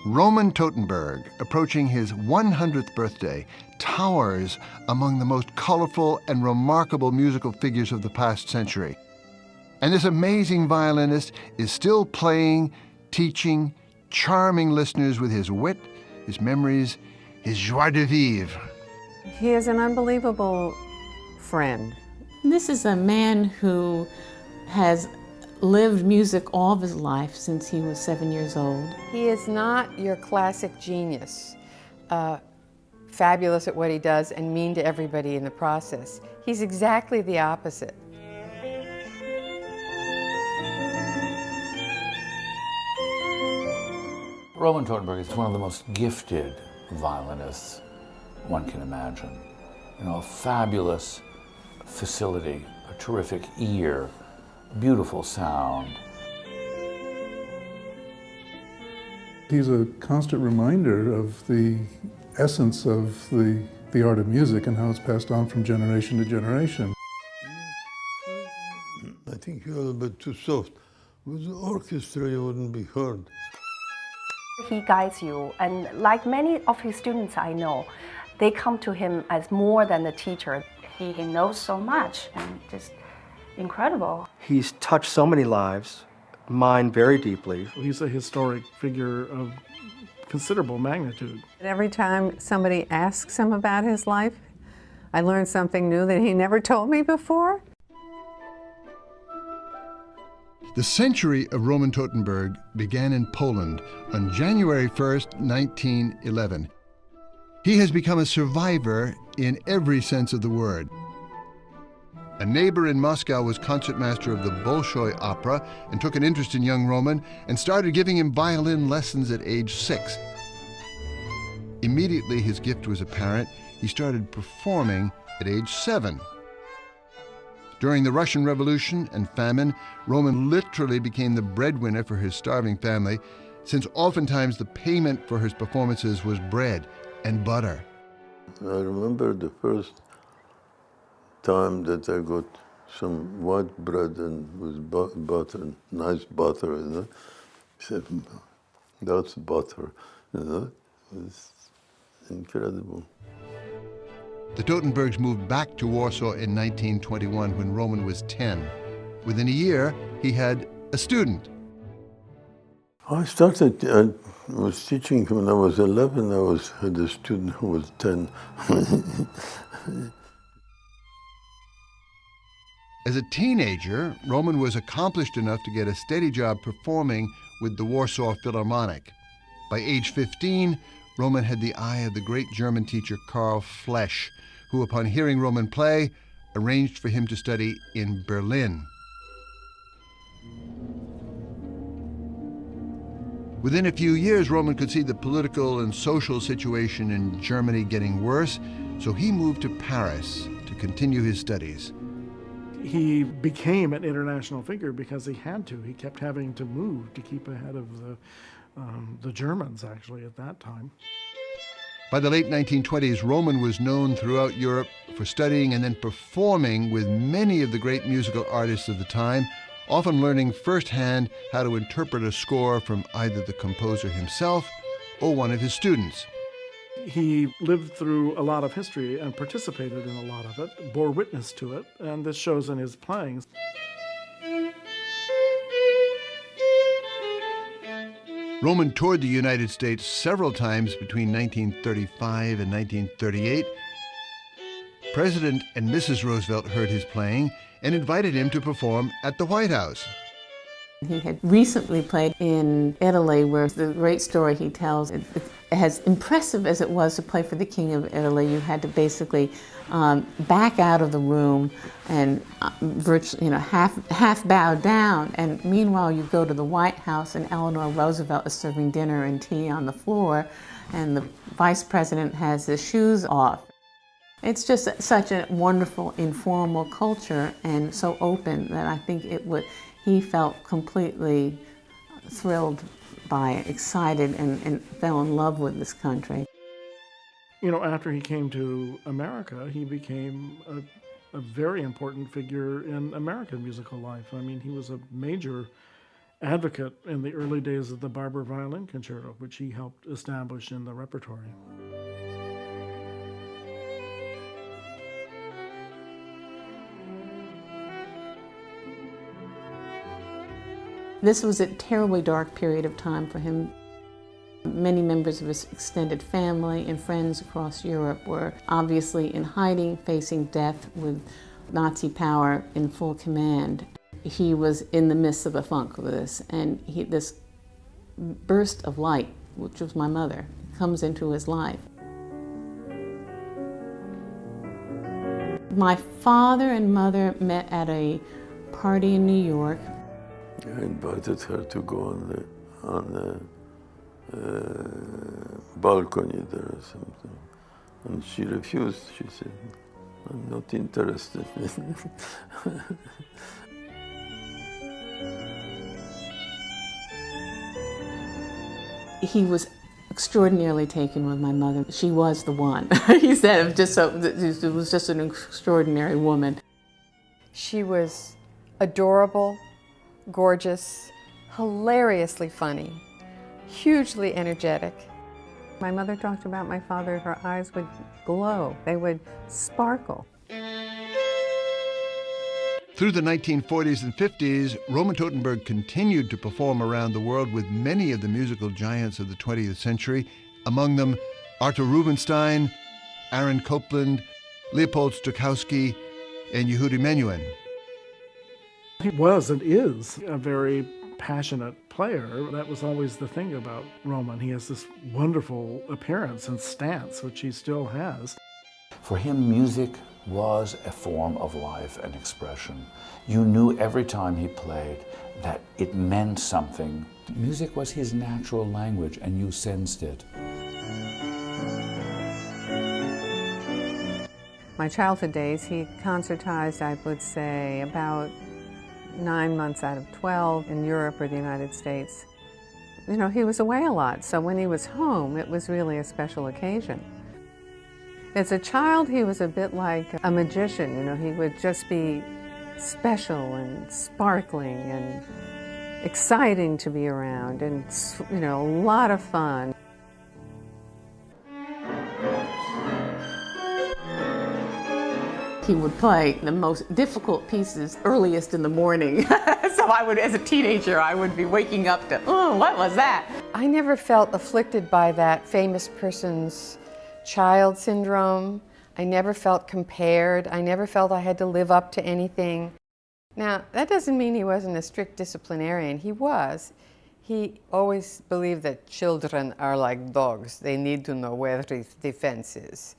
Roman Totenberg, approaching his 100th birthday, towers among the most colorful and remarkable musical figures of the past century. And this amazing violinist is still playing, teaching, charming listeners with his wit, his memories, his joie de vivre. He is an unbelievable friend. This is a man who has lived music all of his life since he was 7 years old. He is not your classic genius, fabulous at what he does and mean to everybody in the process. He's exactly the opposite. Roman Totenberg is one of the most gifted violinists one can imagine. You know, a fabulous facility, a terrific ear, beautiful sound. He's a constant reminder of the essence of the art of music and how it's passed on from generation to generation. I think you're a little bit too soft. With the orchestra, you wouldn't be heard. He guides you, and like many of his students I know, they come to him as more than a teacher. He knows so much, and just incredible. He's touched so many lives, mine very deeply. He's a historic figure of considerable magnitude. Every time somebody asks him about his life, I learn something new that he never told me before. The century of Roman Totenberg began in Poland on January 1st, 1911. He has become a survivor in every sense of the word. A neighbor in Moscow was concertmaster of the Bolshoi Opera and took an interest in young Roman and started giving him violin lessons at age 6. Immediately his gift was apparent. He started performing at age 7. During the Russian Revolution and famine, Roman literally became the breadwinner for his starving family, since oftentimes the payment for his performances was bread and butter. I remember the first time that I got some white bread and with butter, nice butter, you know. I said, that's butter, you know. It's incredible. The Totenbergs moved back to Warsaw in 1921 when Roman was 10. Within a year, he had a student. I was teaching when I was 11. I had a student who was 10. As a teenager, Roman was accomplished enough to get a steady job performing with the Warsaw Philharmonic. By age 15, Roman had the eye of the great German teacher Karl Flesch, who, upon hearing Roman play, arranged for him to study in Berlin. Within a few years, Roman could see the political and social situation in Germany getting worse, so he moved to Paris to continue his studies. He became an international figure because he had to. He kept having to move to keep ahead of the Germans, actually, at that time. By the late 1920s, Roman was known throughout Europe for studying and then performing with many of the great musical artists of the time, often learning firsthand how to interpret a score from either the composer himself or one of his students. He lived through a lot of history and participated in a lot of it, bore witness to it, and this shows in his playing. Roman toured the United States several times between 1935 and 1938. President and Mrs. Roosevelt heard his playing and invited him to perform at the White House. He had recently played in Italy, where the great story he tells, as impressive as it was to play for the King of Italy, you had to basically back out of the room and virtually, half bow down. And meanwhile, you go to the White House and Eleanor Roosevelt is serving dinner and tea on the floor, and the Vice President has his shoes off. It's just such a wonderful, informal culture and so open that I think he felt completely thrilled by it, excited, and fell in love with this country. After he came to America, he became a very important figure in American musical life. I mean, he was a major advocate in the early days of the Barber Violin Concerto, which he helped establish in the repertory. This was a terribly dark period of time for him. Many members of his extended family and friends across Europe were obviously in hiding, facing death with Nazi power in full command. He was in the midst of a funk with this, and this burst of light, which was my mother, comes into his life. My father and mother met at a party in New York. I invited her to go on the balcony there or something, and she refused. She said, "I'm not interested." He was extraordinarily taken with my mother. She was the one. He said, it was just an extraordinary woman. She was adorable, gorgeous, hilariously funny, hugely energetic. My mother talked about my father, her eyes would glow, they would sparkle. Through the 1940s and 50s, Roman Totenberg continued to perform around the world with many of the musical giants of the 20th century, among them Arthur Rubinstein, Aaron Copland, Leopold Stokowski, and Yehudi Menuhin. He was and is a very passionate player. That was always the thing about Roman. He has this wonderful appearance and stance, which he still has. For him, music was a form of life and expression. You knew every time he played that it meant something. Music was his natural language, and you sensed it. My childhood days, he concertized, I would say, about 9 months out of 12 in Europe or the United States. You know, he was away a lot, so when he was home, it was really a special occasion. As a child, he was a bit like a magician. You know, he would just be special and sparkling and exciting to be around and, you know, a lot of fun. He would play the most difficult pieces earliest in the morning. So I would, as a teenager, I would be waking up to, oh, what was that? I never felt afflicted by that famous person's child syndrome. I never felt compared. I never felt I had to live up to anything. Now, that doesn't mean he wasn't a strict disciplinarian. He was. He always believed that children are like dogs. They need to know where the defense is.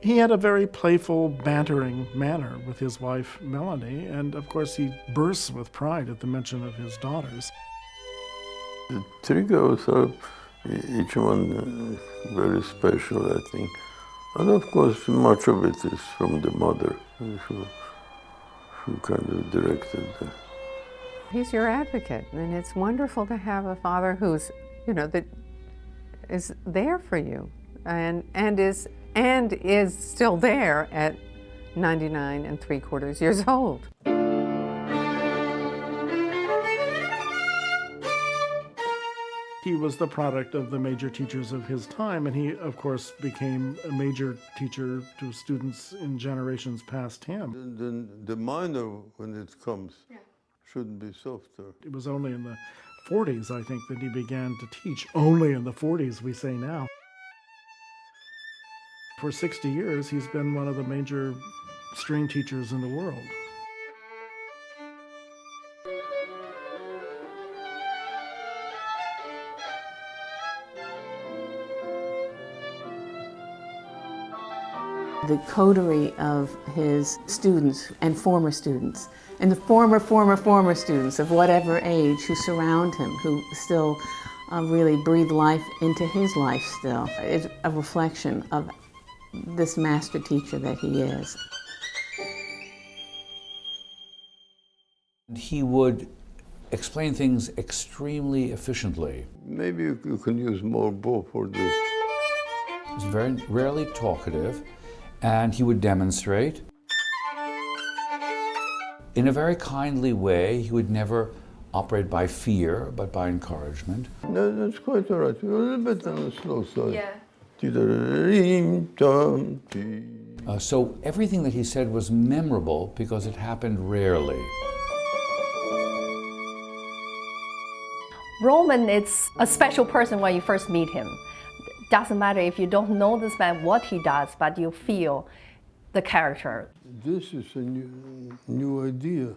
He had a very playful, bantering manner with his wife, Melanie, and of course he bursts with pride at the mention of his daughters. The three girls are each one very special, I think. And of course, much of it is from the mother, who kind of directed that. He's your advocate, and it's wonderful to have a father who's, you know, that is there for you and is still there at 99 3/4 years old. He was the product of the major teachers of his time, and he, of course, became a major teacher to students in generations past him. The minor, when it comes, should be softer. It was only in the 40s, I think, that he began to teach. Only in the 40s, we say now. For 60 years, he's been one of the major string teachers in the world. The coterie of his students and former students, and the former students of whatever age who surround him, who still really breathe life into his life still, is a reflection of this master teacher that he is. He would explain things extremely efficiently. Maybe you can use more bow for this. He was very rarely talkative, and he would demonstrate. in a very kindly way. He would never operate by fear, but by encouragement. No, that's quite all right. A little bit on the slow side. Yeah. So everything that he said was memorable because it happened rarely. Roman is a special person when you first meet him. Doesn't matter if you don't know this man, what he does, but you feel the character. This is a new idea.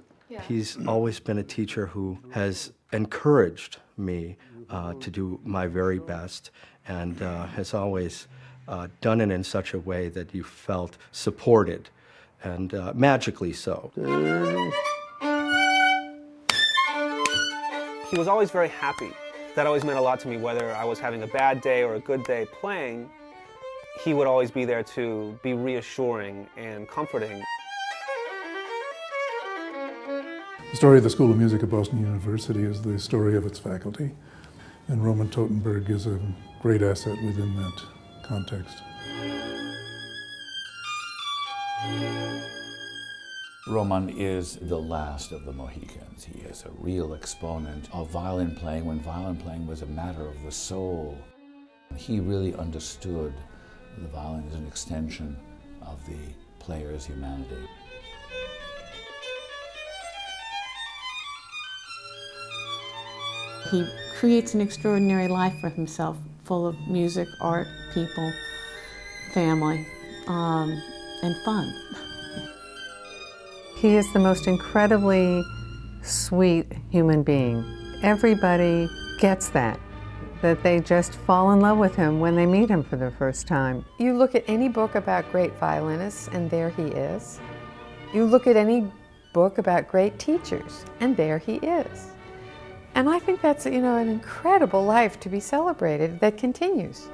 He's always been a teacher who has encouraged me to do my very best, and has always done it in such a way that you felt supported, and magically so. He was always very happy. That always meant a lot to me, whether I was having a bad day or a good day playing. He would always be there to be reassuring and comforting. The story of the School of Music at Boston University is the story of its faculty, and Roman Totenberg is a great asset within that context. Roman is the last of the Mohicans. He is a real exponent of violin playing when violin playing was a matter of the soul. He really understood the violin as an extension of the player's humanity. He creates an extraordinary life for himself, full of music, art, people, family, and fun. He is the most incredibly sweet human being. Everybody gets that they just fall in love with him when they meet him for the first time. You look at any book about great violinists, and there he is. You look at any book about great teachers, and there he is. And I think that's, an incredible life to be celebrated that continues.